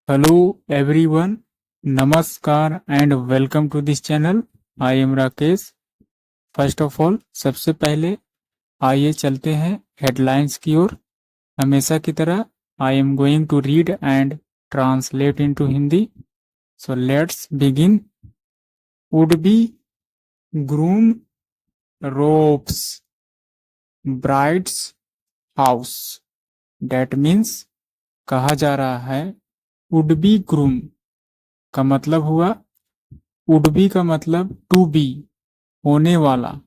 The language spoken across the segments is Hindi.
Hello everyone, Namaskar and welcome to this channel. I am Rakesh. First of all सबसे पहले आइए चलते हैं हेडलाइंस की ओर। हमेशा की तरह I am going to read and translate into Hindi. So let's begin. Would be groom robs bride's house. That means कहा जा रहा है वुड बी ग्रूम का मतलब हुआ, वुड बी का मतलब टू बी होने वाला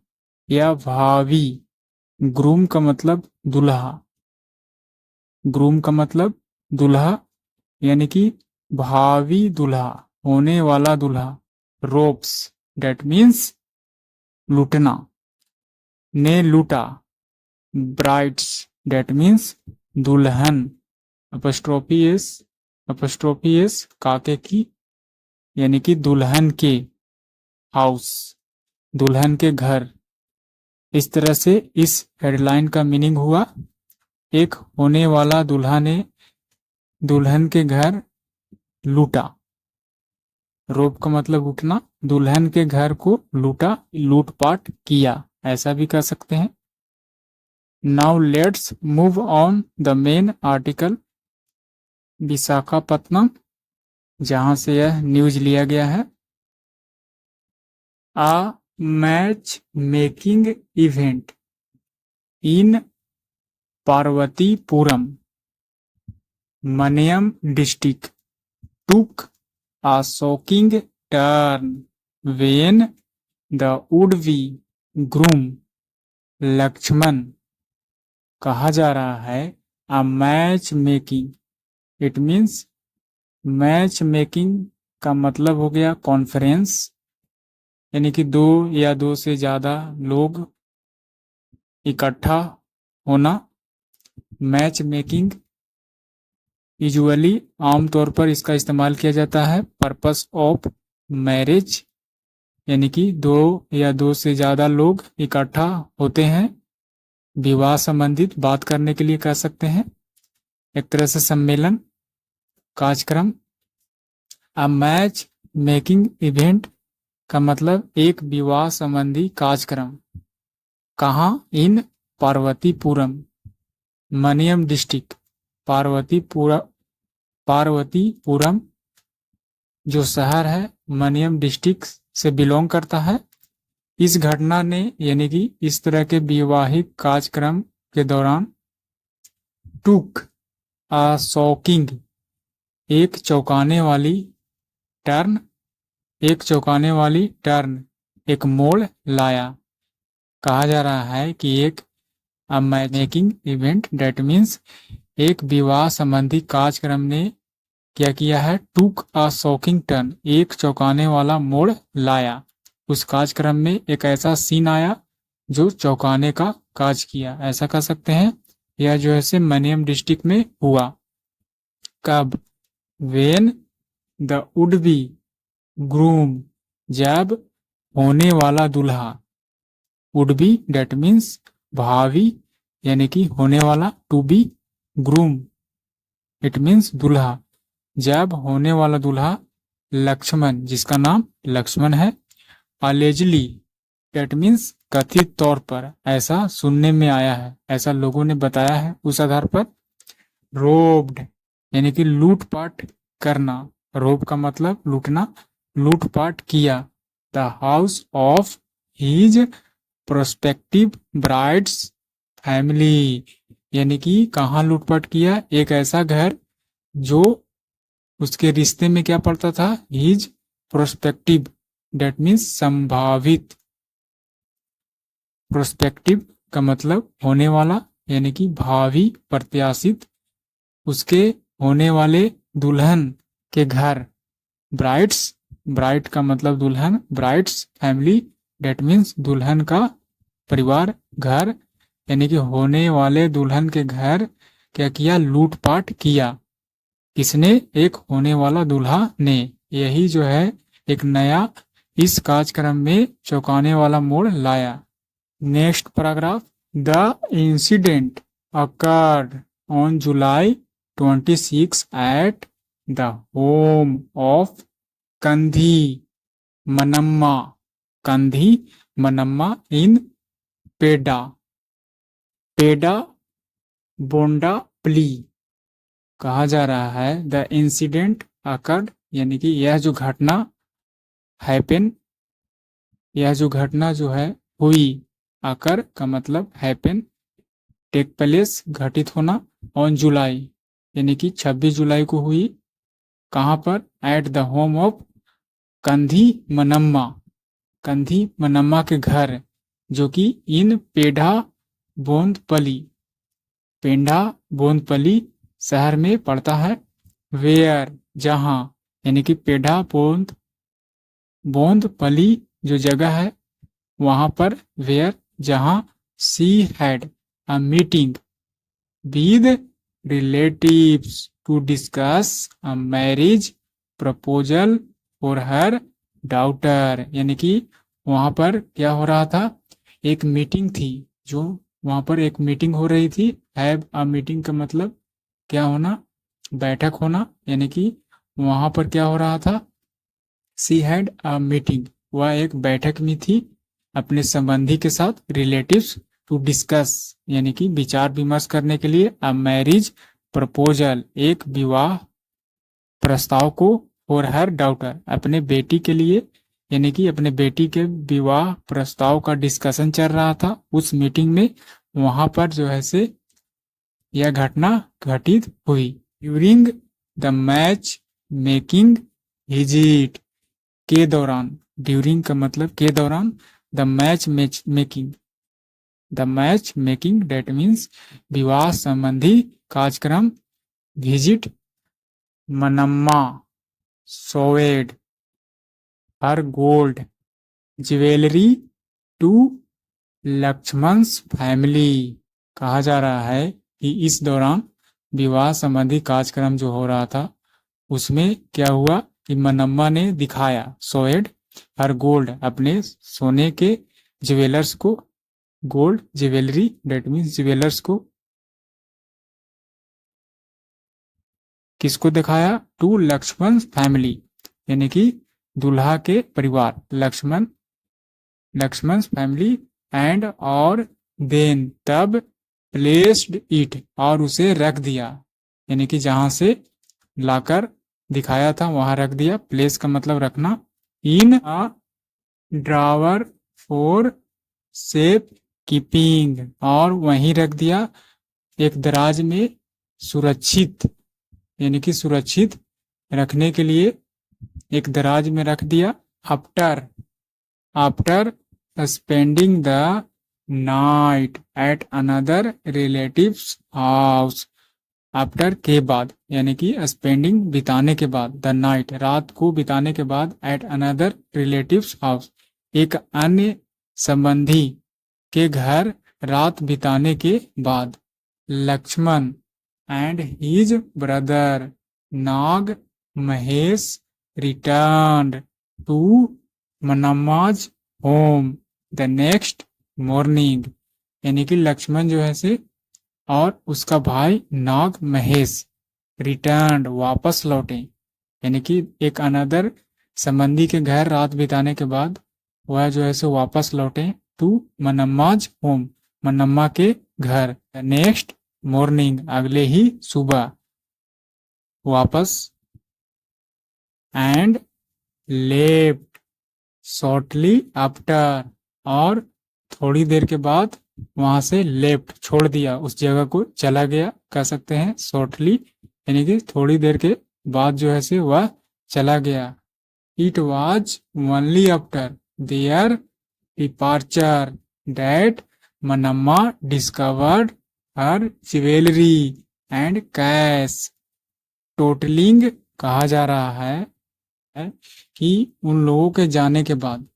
या भावी। ग्रूम का मतलब दुल्हा, ग्रूम का मतलब दुल्हा यानी कि भावी दुल्हा, होने वाला दुल्हा। रोप्स डेट मीन्स लूटना, ने लूटा। ब्राइड्स डेट मीन्स दुल्हन, अपस्ट्रोफी एस काके की यानी कि दुल्हन के। हाउस दुल्हन के घर। इस तरह से इस हेडलाइन का मीनिंग हुआ, एक होने वाला दुल्हा ने दुल्हन के घर लूटा। रोप का मतलब लूटना, दुल्हन के घर को लूटा, लूटपाट किया, ऐसा भी कह सकते हैं। Now let's move on the main article. Visakhapatnam, जहां से यह न्यूज लिया गया है। A matchmaking event in Parvatipuram, Manyam district took a shocking turn when the would-be groom Lakshman, कहा जा रहा है a matchmaking, it means match making का मतलब हो गया कॉन्फ्रेंस, यानी कि दो या दो से ज़्यादा लोग इकट्ठा होना। मैच मेकिंग यूजुअली आमतौर पर इसका इस्तेमाल किया जाता है पर्पस ऑफ मैरिज, यानी कि दो या दो से ज़्यादा लोग इकट्ठा होते हैं विवाह संबंधित बात करने के लिए, कह सकते हैं एक तरह से सम्मेलन, कार्यक्रम। अ मैच मेकिंग इवेंट का मतलब एक विवाह संबंधी कार्यक्रम। कहाँ? इन पार्वतीपुरम, मनियम डिस्ट्रिक्ट। पार्वतीपुरम जो शहर है मनियम डिस्ट्रिक्ट से बिलोंग करता है। इस घटना ने यानी कि इस तरह के विवाहिक कार्यक्रम के दौरान टुक अ शॉकिंग, एक चौंकाने वाली टर्न, एक चौंकाने वाली टर्न, एक मोड़ लाया। कहा जा रहा है कि एक मैचमेकिंग इवेंट डेट मीन्स एक विवाह संबंधी कार्यक्रम ने क्या किया है, टुक अ शॉकिंग टर्न, एक चौंकाने वाला मोड़ लाया। उस कार्यक्रम में एक ऐसा सीन आया जो चौंकाने का काज किया, ऐसा कह सकते हैं। यह जो है से मनियम डिस्ट्रिक्ट में हुआ। कब? When the wood be groom, जब होने वाला दुल्हा, वुड बी डेट मीन्स भावी यानी कि होने वाला, to be groom it means दुल्हा, जब होने वाला दुल्हा लक्ष्मण, जिसका नाम लक्ष्मण है, अलेजली डेट मीन्स कथित तौर पर, ऐसा सुनने में आया है, ऐसा लोगों ने बताया है, उस आधार पर रोब्ड यानी कि लूटपाट करना। रोब का मतलब लूटना, लूटपाट किया। The house of his prospective bride's family, यानी कि कहाँ लूटपाट किया, एक ऐसा घर जो उसके रिश्ते में क्या पड़ता था, हीज प्रोस्पेक्टिव डेट मीन्स संभावित। प्रोस्पेक्टिव का मतलब होने वाला यानी कि भावी, प्रत्याशित, उसके होने वाले दुल्हन के घर। ब्राइड्स, ब्राइड का मतलब दुल्हन, ब्राइड्स फैमिली डेट मीन्स दुल्हन का परिवार, घर, यानी कि होने वाले दुल्हन के घर क्या किया, लूटपाट किया। किसने? एक होने वाला दुल्हा ने। यही जो है एक नया इस कार्यक्रम में चौंकाने वाला मोड़ लाया। Next paragraph. The incident occurred on July 26 at the home of Kandhi Manamma, Kandhi Manamma in Peda, Peda Bonda Palli. कहा जा रहा है द इंसिडेंट अकर्ड, यानी कि यह जो घटना हैपन, यह जो घटना जो है हुई, अकर का मतलब हैपन, टेक प्लेस घटित होना, ऑन जुलाई यानी कि 26 जुलाई को हुई। कहाँ पर? At the home of Kandhi Manamma, Kandhi मनम्मा के घर, जो कि इन पेढ़ा बोंदपली, पेंढा बोंदपली शहर में पड़ता है। वेयर जहां, यानी कि पेढ़ा बोंदपली जो जगह है वहां पर, वेयर जहां, she had a meeting with relatives to discuss a marriage proposal for her daughter, यानी कि वहां पर क्या हो रहा था? एक मीटिंग थी, जो वहां पर एक मीटिंग हो रही थी। हैव अ मीटिंग का मतलब क्या होना? बैठक होना, यानी कि वहां पर क्या हो रहा था? सी हैड अ मीटिंग, वह एक बैठक में थी अपने संबंधी के साथ, रिलेटिव्स टू डिस्कस यानी कि विचार विमर्श करने के लिए, अ मैरिज प्रपोजल एक विवाह प्रस्ताव को, और हर डॉटर अपने बेटी के लिए, यानी कि अपने बेटी के विवाह प्रस्ताव का डिस्कशन चल रहा था उस मीटिंग में। वहां पर जो है से यह घटना घटित हुई। During the matchmaking visit, के दौरान, ड्यूरिंग का मतलब के दौरान, the matchmaking, the matchmaking date means विवाह संबंधी कार्यक्रम, visit Manamma showed her gold jewellery to Lakshman's family. कहा जा रहा है कि इस दौरान विवाह संबंधी कार्यक्रम जो हो रहा था उसमें क्या हुआ कि मनम्मा ने दिखाया, सोएड हर गोल्ड अपने सोने के ज्वेलर्स को, gold jewellery that means jewellers को, किसको दिखाया? टू लक्ष्मण फैमिली, यानी कि दुल्हा के परिवार, लक्ष्मण फैमिली, एंड और देन तब प्लेस्ड इट और उसे रख दिया, यानी कि जहां से लाकर दिखाया था वहां रख दिया, प्लेस का मतलब रखना, इन अ ड्रावर फॉर सेफ कीपिंग और वहीं रख दिया एक दराज में सुरक्षित, यानी कि सुरक्षित रखने के लिए एक दराज में रख दिया। After after spending the night at another relatives house, after के बाद, यानी कि स्पेंडिंग बिताने के बाद, द नाइट रात को बिताने के बाद, एट अनदर रिलेटिव्स हाउस एक अन्य संबंधी के घर रात बिताने के बाद, Lakshman and his brother Nag Mahesh returned to Manamma's home the next morning, यानी कि लक्ष्मण जो है से और उसका भाई नाग महेश रिटर्न वापस लौटे, यानी कि एक अनदर संबंधी के घर रात बिताने के बाद वह जो है सो वापस लौटे टू मनम्माज होम, मनम्मा के घर, नेक्स्ट मॉर्निंग अगले ही सुबह वापस, एंड लेफ्ट शॉर्टली आफ्टर और थोड़ी देर के बाद वहां से लेफ्ट छोड़ दिया, उस जगह को चला गया, कह सकते हैं शॉर्टली, यानी कि थोड़ी देर के बाद जो है से वह चला गया। It was only after their departure that Manamma discovered her jewellery and cash, totalling कहा जा रहा है कि उन लोगों के जाने के बाद,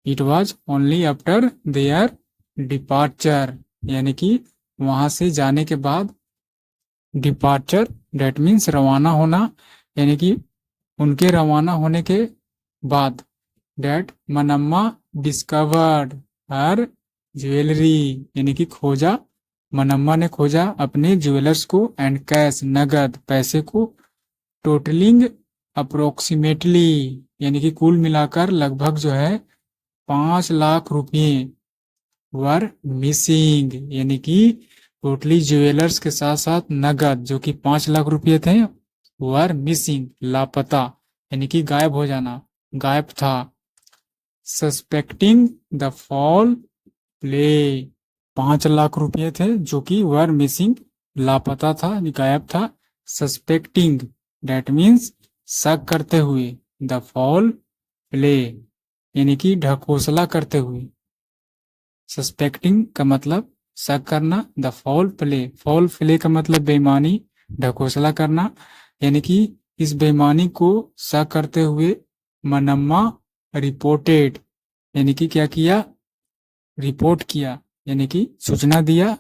it was only after their departure, यानी कि वहां से जाने के बाद, डिपार्चर डेट मीन्स रवाना होना, यानी कि उनके रवाना होने के बाद, डेट मनम्मा डिस्कवर्ड हर ज्वेलरी, यानी कि खोजा, मनम्मा ने खोजा अपने ज्वेलर्स को, एंड कैश नगद पैसे को, टोटलिंग अप्रोक्सीमेटली यानी कि कुल मिलाकर लगभग जो है 5 लाख रुपये वर मिसिंग यानी कि टोटली ज्वेलर्स के साथ साथ नगद जो कि 5 लाख रुपये थे वर मिसिंग लापता यानी कि गायब हो जाना, गायब था। Suspecting the fall play 5 lakh रुपये थे जो कि वर मिसिंग लापता था, गायब था। सस्पेक्टिंग डेट मीन्स शक करते हुए, द फॉल प्ले यानी कि ढकोसला करते हुए। सस्पेक्टिंग का मतलब शक करना, द फॉल प्ले का मतलब बेईमानी, ढकोसला करना यानी कि इस बेईमानी को शक करते हुए मनम्मा रिपोर्टेड यानी कि क्या किया, रिपोर्ट किया यानी कि सूचना दिया।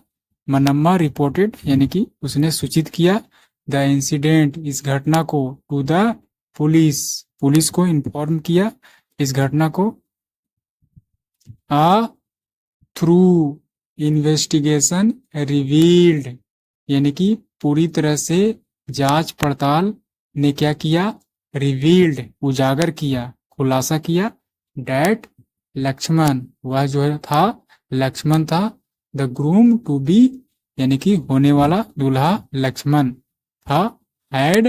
मनम्मा रिपोर्टेड यानी कि उसने सूचित किया द इंसिडेंट इस घटना को, टू द पुलिस को इन्फॉर्म किया इस घटना को। थ्रू इन्वेस्टिगेशन रिवील्ड यानी कि पूरी तरह से जांच पड़ताल ने क्या किया, रिवील्ड उजागर किया, खुलासा किया। डैट लक्ष्मण वह जो था लक्ष्मण था, द ग्रूम टू बी यानी कि होने वाला दूल्हा लक्ष्मण था, हैड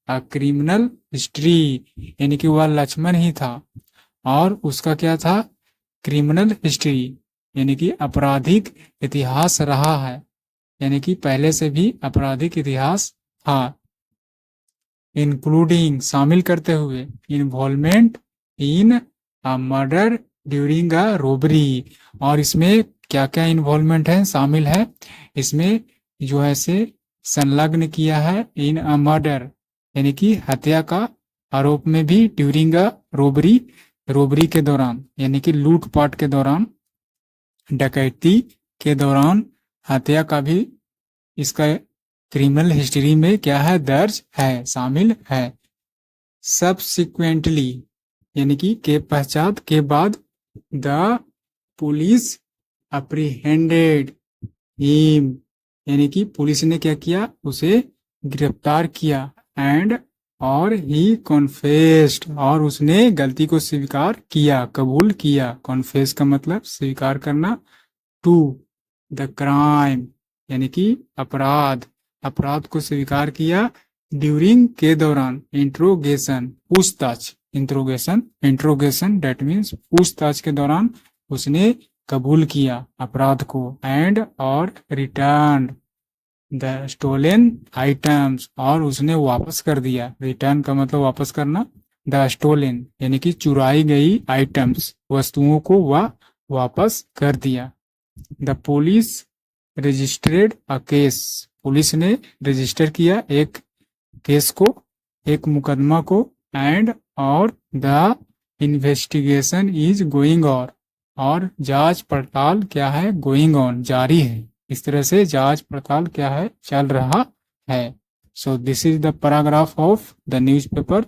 अ क्रिमिनल हिस्ट्री यानी कि वह लक्ष्मण ही था और उसका क्या था, क्रिमिनल हिस्ट्री यानी कि आपराधिक इतिहास रहा है, यानी कि पहले से भी आपराधिक इतिहास था। इंक्लूडिंग शामिल करते हुए, involvement in a murder during a robbery और इसमें क्या क्या इन्वॉल्वमेंट है, शामिल है, इसमें जो है से संलग्न किया है इन अ मर्डर यानी कि हत्या का आरोप में भी, ड्यूरिंग अ रोबरी के दौरान यानी कि लूटपाट के दौरान, डकैती के दौरान हत्या का भी इसका क्रिमिनल हिस्ट्री में क्या है, दर्ज है, शामिल है। सब्सिक्वेंटली यानी कि के पश्चात के बाद, द पुलिस अप्रीहेंडेड हिम यानी कि पुलिस ने क्या किया, उसे गिरफ्तार किया। एंड और ही कॉन्फेस्ड और उसने गलती को स्वीकार किया, कबूल किया। कॉन्फेस का मतलब स्वीकार करना। टू द क्राइम यानी कि अपराध को स्वीकार किया। ड्यूरिंग के दौरान, इंट्रोगेशन पूछताछ, इंट्रोगेशन डेट मीन्स पूछताछ के दौरान उसने कबूल किया अपराध को। एंड और रिटर्न द स्टोलन आइटम्स और उसने वापस कर दिया, रिटर्न का मतलब वापस करना, द स्टोलन यानी कि चुराई गई आइटम्स वस्तुओं को वह वापस कर दिया। The police registered a case police ने रजिस्टर किया एक केस को, एक मुकदमा को। एंड और the investigation is going on और जांच पड़ताल क्या है, गोइंग ऑन जारी है। इस तरह से जांच पड़ताल क्या है, चल रहा है। So this is the paragraph of the newspaper.